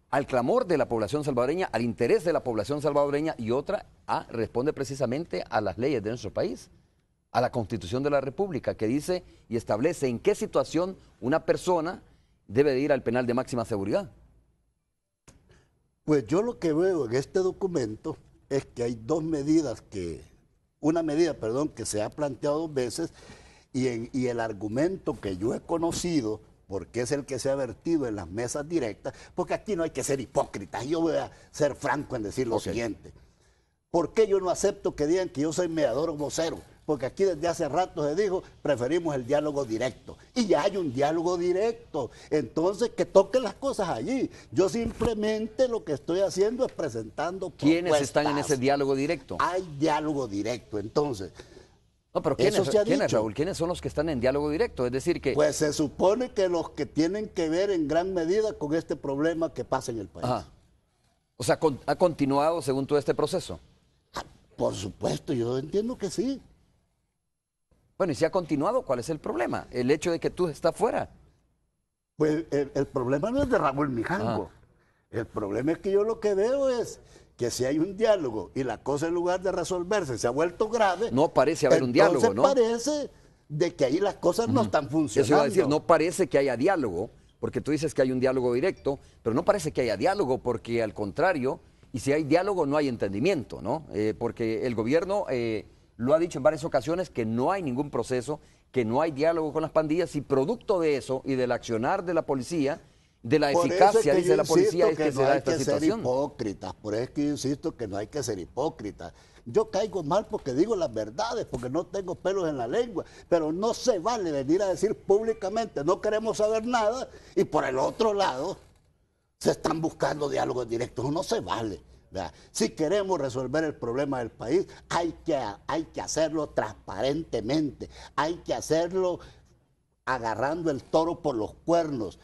al clamor de la población salvadoreña, al interés de la población salvadoreña, y otra, responde precisamente a las leyes de nuestro país, a la Constitución de la República, que dice y establece en qué situación una persona debe de ir al penal de máxima seguridad. Pues yo lo que veo en este documento es que hay una medida que se ha planteado 2 veces, y el argumento que yo he conocido, porque es el que se ha vertido en las mesas directas, porque aquí no hay que ser hipócritas, yo voy a ser franco en decir lo siguiente. ¿Por qué yo no acepto que digan que yo soy mediador o vocero? Porque aquí desde hace rato se dijo, preferimos el diálogo directo. Y ya hay un diálogo directo. Entonces, que toquen las cosas allí. Yo simplemente lo que estoy haciendo es presentando propuestas. ¿Quiénes están en ese diálogo directo? Hay diálogo directo. Entonces, no, pero ¿quiénes, Raúl? ¿Quiénes son los que están en diálogo directo? Es decir que... Pues se supone que los que tienen que ver en gran medida con este problema que pasa en el país. Ajá. O sea, ¿ha continuado según todo este proceso? Por supuesto, yo entiendo que sí. Bueno, y si ha continuado, ¿cuál es el problema? El hecho de que tú estás fuera. Pues el problema no es de Raúl Mijango. El problema es que yo lo que veo es que si hay un diálogo y la cosa en lugar de resolverse se ha vuelto grave... No parece haber un diálogo, ¿no? Parece de que ahí las cosas no están funcionando. Eso iba a decir, no parece que haya diálogo, porque tú dices que hay un diálogo directo, pero no parece que haya diálogo, porque al contrario, y si hay diálogo no hay entendimiento, ¿no? Porque el gobierno... lo ha dicho en varias ocasiones que no hay ningún proceso, que no hay diálogo con las pandillas, y producto de eso y del accionar de la policía, de la eficacia, dice la policía, es que se da esta situación. Por eso es que yo insisto que no hay que ser hipócritas. Yo caigo mal porque digo las verdades, porque no tengo pelos en la lengua, pero no se vale venir a decir públicamente no queremos saber nada y por el otro lado se están buscando diálogos directos. No se vale. Si queremos resolver el problema del país, hay que hacerlo transparentemente, hay que hacerlo agarrando el toro por los cuernos,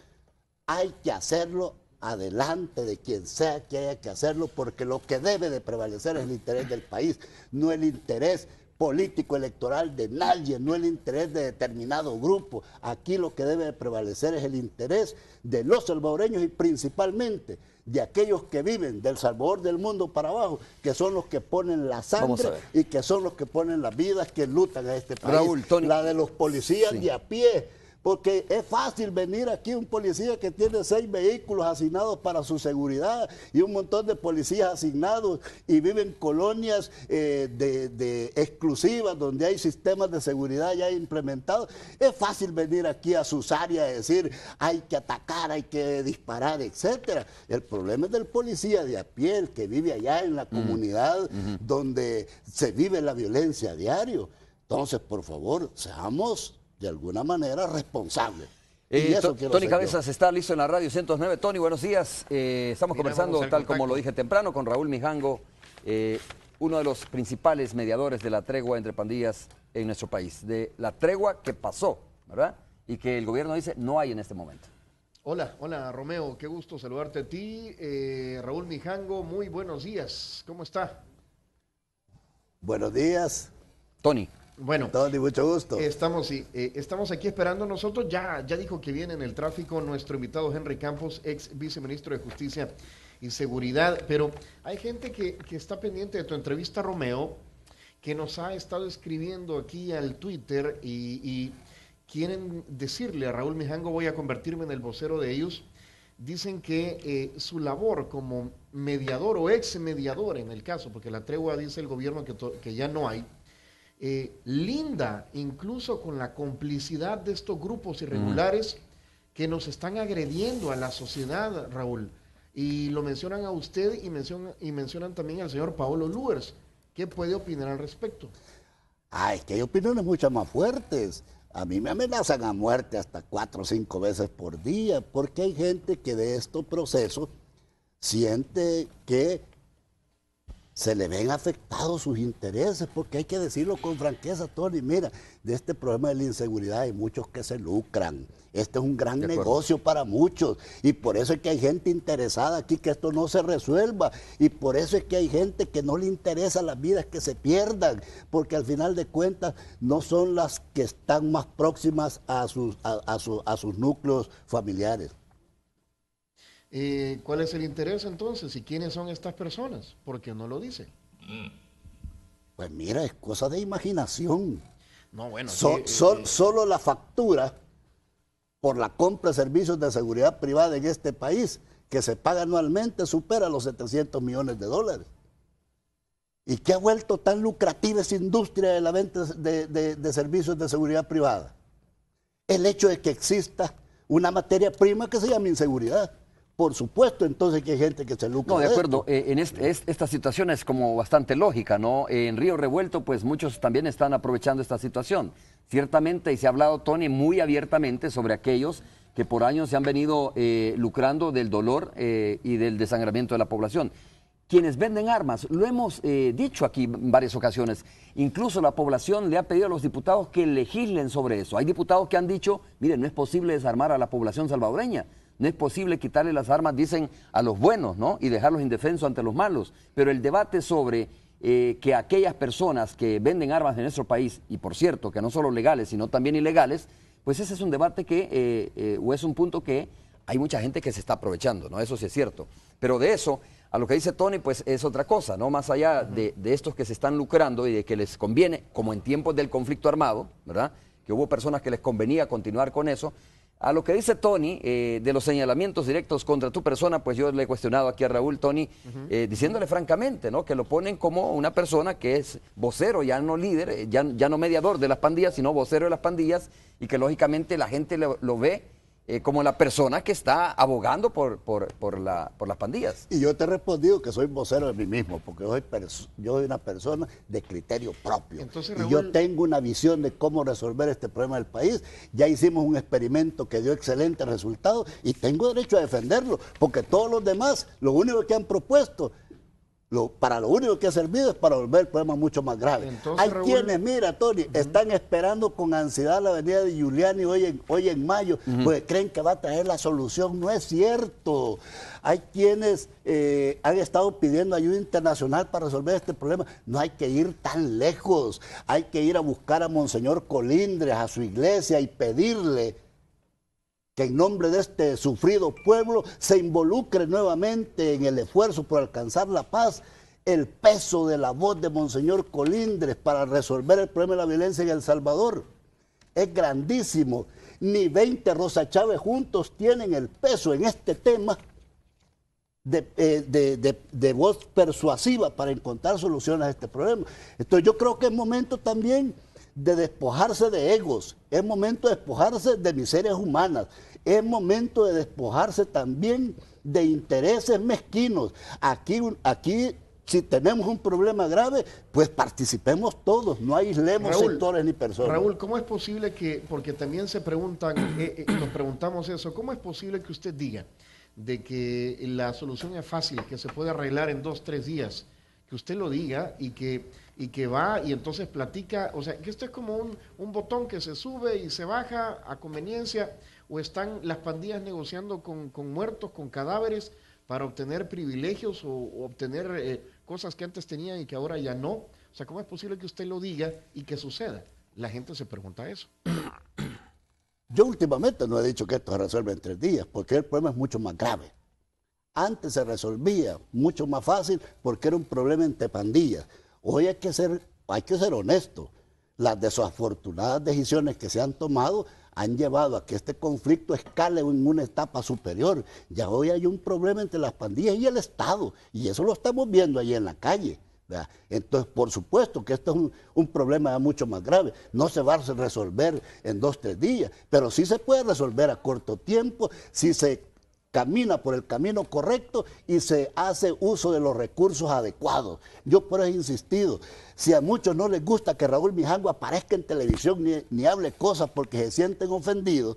hay que hacerlo adelante de quien sea que haya que hacerlo, porque lo que debe de prevalecer es el interés del país, no el interés político electoral de nadie, no el interés de determinado grupo. Aquí lo que debe prevalecer es el interés de los salvadoreños y principalmente de aquellos que viven del Salvador del mundo para abajo, que son los que ponen la sangre y que son los que ponen las vidas que lutan a este país. Raúl, Tony, la de los policías de a pie. Porque es fácil venir aquí un policía que tiene 6 vehículos asignados para su seguridad y un montón de policías asignados y viven en colonias exclusivas donde hay sistemas de seguridad ya implementados. Es fácil venir aquí a sus áreas y decir hay que atacar, hay que disparar, etcétera. El problema es del policía de a pie, el que vive allá en la comunidad donde se vive la violencia a diario. Entonces, por favor, seamos de alguna manera responsable. Tony Cabezas está listo en la radio 109. Tony, buenos días. Estamos conversando, tal como lo dije temprano, con Raúl Mijango, uno de los principales mediadores de la tregua entre pandillas en nuestro país. De la tregua que pasó, ¿verdad? Y que el gobierno dice no hay en este momento. Hola, hola Romeo, qué gusto saludarte a ti. Raúl Mijango, muy buenos días. ¿Cómo está? Buenos días. Tony. Bueno, Tony, mucho gusto. Estamos aquí esperando nosotros. Ya dijo que viene en el tráfico nuestro invitado Henry Campos, ex viceministro de Justicia y Seguridad. Pero hay gente que está pendiente de tu entrevista, Romeo, que nos ha estado escribiendo aquí al Twitter y quieren decirle a Raúl Mijango, voy a convertirme en el vocero de ellos. Dicen que su labor como mediador o ex mediador en el caso, porque la tregua dice el gobierno que ya no hay, linda incluso con la complicidad de estos grupos irregulares que nos están agrediendo a la sociedad, Raúl. Y lo mencionan a usted y mencionan también al señor Paolo Luers. ¿Qué puede opinar al respecto? Es que hay opiniones mucho más fuertes. A mí me amenazan a muerte hasta 4 o 5 veces por día, porque hay gente que de estos procesos siente que se le ven afectados sus intereses, porque hay que decirlo con franqueza, Tony. Mira, de este problema de la inseguridad hay muchos que se lucran. Este es un gran negocio para muchos y por eso es que hay gente interesada aquí que esto no se resuelva y por eso es que hay gente que no le interesa las vidas que se pierdan, porque al final de cuentas no son las que están más próximas a sus núcleos familiares. ¿Cuál es el interés entonces? ¿Y quiénes son estas personas? ¿Por qué no lo dice? Pues mira, es cosa de imaginación. No, bueno. Solo la factura por la compra de servicios de seguridad privada en este país, que se paga anualmente, supera los 700 millones de dólares. ¿Y qué ha vuelto tan lucrativa esa industria de la venta de servicios de seguridad privada? El hecho de que exista una materia prima que se llama inseguridad. Por supuesto, entonces que hay gente que se lucra. No, de acuerdo. Esta situación es como bastante lógica, ¿no? En Río Revuelto, pues muchos también están aprovechando esta situación. Ciertamente, y se ha hablado, Tony, muy abiertamente sobre aquellos que por años se han venido lucrando del dolor y del desangramiento de la población. Quienes venden armas, lo hemos dicho aquí en varias ocasiones, incluso la población le ha pedido a los diputados que legislen sobre eso. Hay diputados que han dicho, miren, no es posible desarmar a la población salvadoreña. No es posible quitarle las armas, dicen, a los buenos, ¿no? Y dejarlos indefensos ante los malos. Pero el debate sobre que aquellas personas que venden armas en nuestro país, y por cierto, que no solo legales, sino también ilegales, pues ese es un debate o es un punto que hay mucha gente que se está aprovechando, ¿no? Eso sí es cierto. Pero de eso, a lo que dice Tony, pues es otra cosa, ¿no? Más allá de estos que se están lucrando y de que les conviene, como en tiempos del conflicto armado, ¿verdad? Que hubo personas que les convenía continuar con eso. A lo que dice Tony, de los señalamientos directos contra tu persona, pues yo le he cuestionado aquí a Raúl, Tony, diciéndole francamente, ¿no? Que lo ponen como una persona que es vocero, ya no líder, ya no mediador de las pandillas, sino vocero de las pandillas, y que lógicamente la gente lo ve como la persona que está abogando por las pandillas. Y yo te he respondido que soy vocero de mí mismo, porque yo soy una persona de criterio propio. Entonces, Raúl, y yo tengo una visión de cómo resolver este problema del país. Ya hicimos un experimento que dio excelentes resultados y tengo derecho a defenderlo, porque todos los demás, lo único que han propuesto Para lo único que ha servido es para volver el problema mucho más grave. Entonces, Hay Raúl, quienes, mira, Tony, están esperando con ansiedad la venida de Giuliani hoy en mayo, porque creen que va a traer la solución. No es cierto. Hay quienes han estado pidiendo ayuda internacional para resolver este problema. No hay que ir tan lejos. Hay que ir a buscar a Monseñor Colindres, a su iglesia, y pedirle que en nombre de este sufrido pueblo se involucre nuevamente en el esfuerzo por alcanzar la paz. El peso de la voz de Monseñor Colindres para resolver el problema de la violencia en El Salvador es grandísimo. Ni 20 Rosa Chávez juntos tienen el peso en este tema de voz persuasiva para encontrar soluciones a este problema. Entonces yo creo que es momento también de despojarse de egos, es momento de despojarse de miserias humanas, es momento de despojarse también de intereses mezquinos. Aquí si tenemos un problema grave, pues participemos todos, no aislemos sectores ni personas. Raúl, ¿cómo es posible que, porque también se preguntan, nos preguntamos eso, ¿cómo es posible que usted diga de que la solución es fácil, que se puede arreglar en 2, 3 días? Que usted lo diga y que va y entonces platica, o sea, que esto es como un botón que se sube y se baja a conveniencia, o están las pandillas negociando con muertos, con cadáveres, para obtener privilegios o obtener cosas que antes tenían y que ahora ya no. O sea, ¿cómo es posible que usted lo diga y que suceda? La gente se pregunta eso. Yo últimamente no he dicho que esto se resuelve en 3 días, porque el problema es mucho más grave. Antes se resolvía mucho más fácil porque era un problema entre pandillas. Hoy hay que ser honesto. Las desafortunadas decisiones que se han tomado han llevado a que este conflicto escale en una etapa superior. Ya hoy hay un problema entre las pandillas y el Estado, y eso lo estamos viendo ahí en la calle, ¿verdad? Entonces, por supuesto que esto es un problema mucho más grave. No se va a resolver en 2, 3 días, pero sí se puede resolver a corto tiempo si se camina por el camino correcto y se hace uso de los recursos adecuados. Yo por eso he insistido, si a muchos no les gusta que Raúl Mijango aparezca en televisión ni hable cosas porque se sienten ofendidos,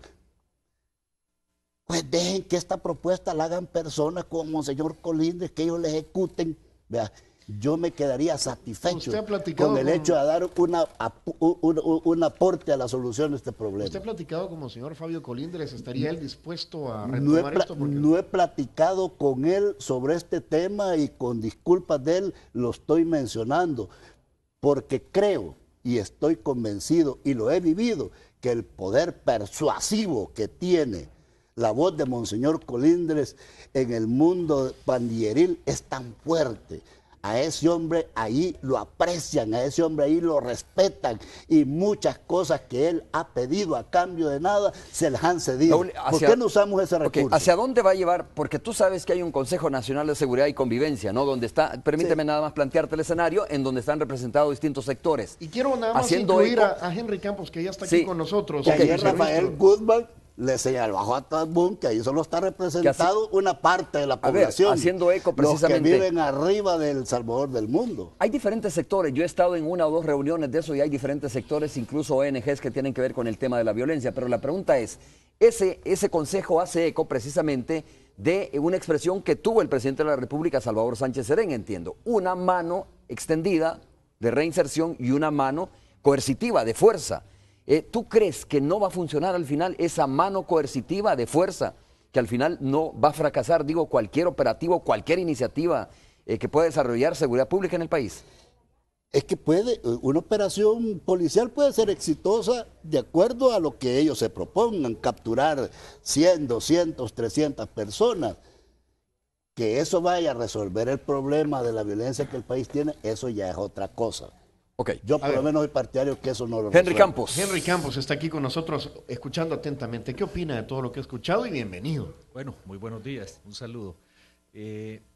pues dejen que esta propuesta la hagan personas como Monseñor Colindres, que ellos la ejecuten. Vea, yo me quedaría satisfecho con el hecho de dar un aporte a la solución de este problema. ¿Usted ha platicado con el señor Fabio Colindres? ¿Estaría él dispuesto a retomar esto? No he platicado con él sobre este tema y con disculpas de él lo estoy mencionando, porque creo y estoy convencido y lo he vivido que el poder persuasivo que tiene la voz de Monseñor Colindres en el mundo pandilleril es tan fuerte. A ese hombre ahí lo aprecian, a ese hombre ahí lo respetan, y muchas cosas que él ha pedido a cambio de nada se les han cedido. Raúl, ¿por qué no usamos ese recurso? ¿Hacia dónde va a llevar? Porque tú sabes que hay un Consejo Nacional de Seguridad y Convivencia, ¿no? Donde está, permíteme nada más plantearte el escenario, en donde están representados distintos sectores. Y quiero nada más incluir a Henry Campos, que ya está aquí con nosotros. Que ayer Rafael Guzmán le señaló a J. Boone que ahí solo está representado una parte de la población. Haciendo eco precisamente. Los que viven arriba del Salvador del mundo. Hay diferentes sectores. Yo he estado en 1 o 2 reuniones de eso y hay diferentes sectores, incluso ONGs que tienen que ver con el tema de la violencia. Pero la pregunta es, ese consejo hace eco precisamente de una expresión que tuvo el presidente de la República, Salvador Sánchez Serén, entiendo. Una mano extendida de reinserción y una mano coercitiva, de fuerza. ¿Tú crees que no va a funcionar al final esa mano coercitiva de fuerza, que al final no va a fracasar, digo, cualquier operativo, cualquier iniciativa que pueda desarrollar seguridad pública en el país? Es que una operación policial puede ser exitosa de acuerdo a lo que ellos se propongan, capturar 100, 200, 300 personas. Que eso vaya a resolver el problema de la violencia que el país tiene, eso ya es otra cosa. Okay. Yo por lo menos soy partidario que eso no lo resuelve. Henry Campos está aquí con nosotros escuchando atentamente. ¿Qué opina de todo lo que ha escuchado? Y bienvenido. Bueno, muy buenos días, un saludo.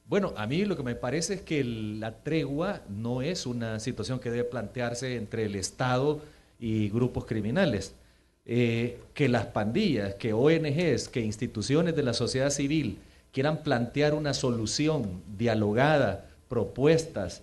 Bueno, a mí lo que me parece es que la tregua no es una situación que debe plantearse entre el Estado y grupos criminales. Que las pandillas, que ONGs, que instituciones de la sociedad civil quieran plantear una solución dialogada, propuestas,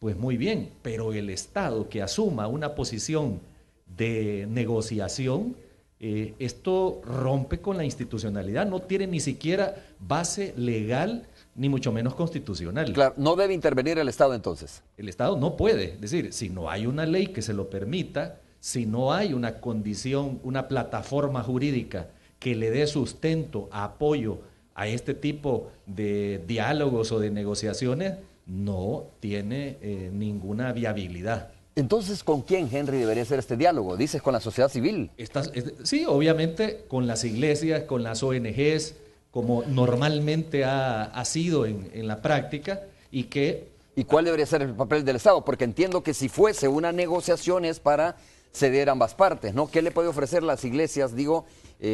pues muy bien, pero el Estado que asuma una posición de negociación, esto rompe con la institucionalidad, no tiene ni siquiera base legal ni mucho menos constitucional. Claro, no debe intervenir el Estado entonces. El Estado no puede, es decir, si no hay una ley que se lo permita, si no hay una condición, una plataforma jurídica que le dé sustento, apoyo a este tipo de diálogos o de negociaciones, no tiene ninguna viabilidad. Entonces, ¿con quién, Henry, debería ser este diálogo? Dices, con la sociedad civil. Sí, obviamente con las iglesias, con las ONGs, como normalmente ha sido en la práctica, y que... ¿Y cuál debería ser el papel del Estado? Porque entiendo que si fuese una negociación es para ceder ambas partes, ¿no? ¿Qué le puede ofrecer las iglesias, digo,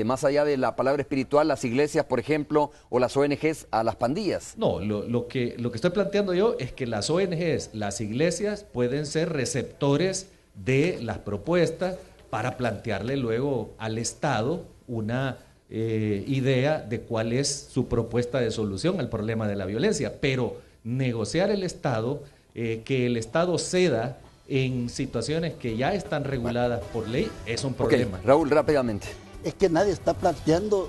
más allá de la palabra espiritual, las iglesias, por ejemplo, o las ONGs a las pandillas? No, lo que estoy planteando yo es que las ONGs, las iglesias pueden ser receptores de las propuestas para plantearle luego al Estado una idea de cuál es su propuesta de solución al problema de la violencia, pero negociar el Estado, que el Estado ceda en situaciones que ya están reguladas por ley, es un problema. Okay, Raúl, rápidamente. Es que nadie está planteando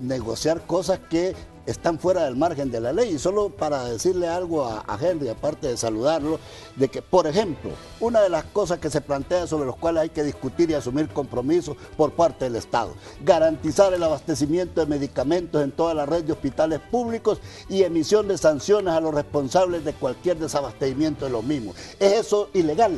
negociar cosas que están fuera del margen de la ley. Y solo para decirle algo a Henry, aparte de saludarlo, de que, por ejemplo, una de las cosas que se plantea sobre los cuales hay que discutir y asumir compromisos por parte del Estado, garantizar el abastecimiento de medicamentos en toda la red de hospitales públicos y emisión de sanciones a los responsables de cualquier desabastecimiento de los mismos. ¿Es eso ilegal?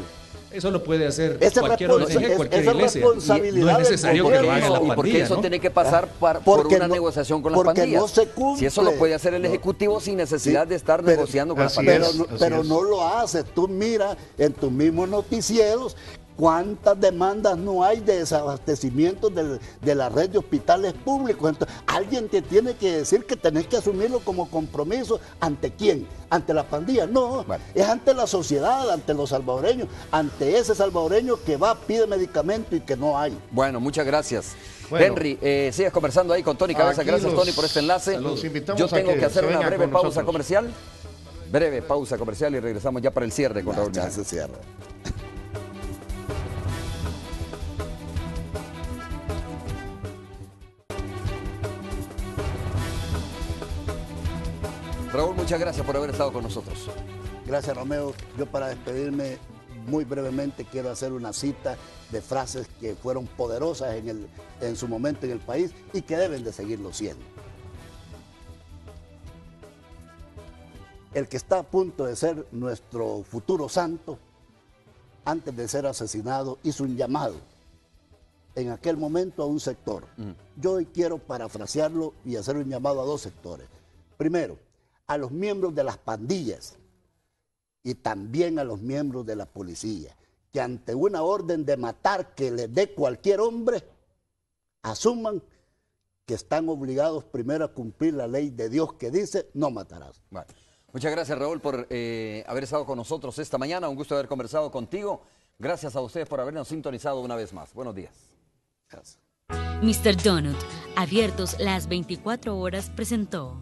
Eso lo puede hacer cualquier ONG, cualquier iglesia. No es necesario que lo haga la pandilla, ¿y por qué eso tiene que pasar por una negociación con las pandillas? No se cumple. Si eso lo puede hacer el Ejecutivo sin necesidad de estar negociando con las pandillas. Pero no lo haces. Tú mira en tus mismos noticieros cuántas demandas no hay de desabastecimiento de la red de hospitales públicos. Entonces, alguien te tiene que decir que tenés que asumirlo como compromiso. ¿Ante quién? ¿Ante las pandillas? No, bueno. Es ante la sociedad, ante los salvadoreños, ante ese salvadoreño que va, pide medicamento y que no hay. Bueno, muchas gracias. Bueno, Henry, sigues conversando ahí con Tony Cabeza. Gracias, Tony, por este enlace. Yo tengo que hacer una breve pausa comercial. Breve pausa comercial y regresamos ya para el cierre con Raúl. Ya se cierra. Raúl, muchas gracias por haber estado con nosotros. Gracias, Romeo. Yo, para despedirme muy brevemente, quiero hacer una cita de frases que fueron poderosas en su momento en el país y que deben de seguirlo siendo. El que está a punto de ser nuestro futuro santo, antes de ser asesinado, hizo un llamado en aquel momento a un sector. Yo hoy quiero parafrasearlo y hacer un llamado a dos sectores. Primero, a los miembros de las pandillas y también a los miembros de la policía, que ante una orden de matar que les dé cualquier hombre, asuman que están obligados primero a cumplir la ley de Dios que dice, no matarás. Bueno, muchas gracias, Raúl, por haber estado con nosotros esta mañana. Un gusto haber conversado contigo. Gracias a ustedes por habernos sintonizado una vez más. Buenos días. Gracias. Mr. Donut, abiertos las 24 horas, presentó.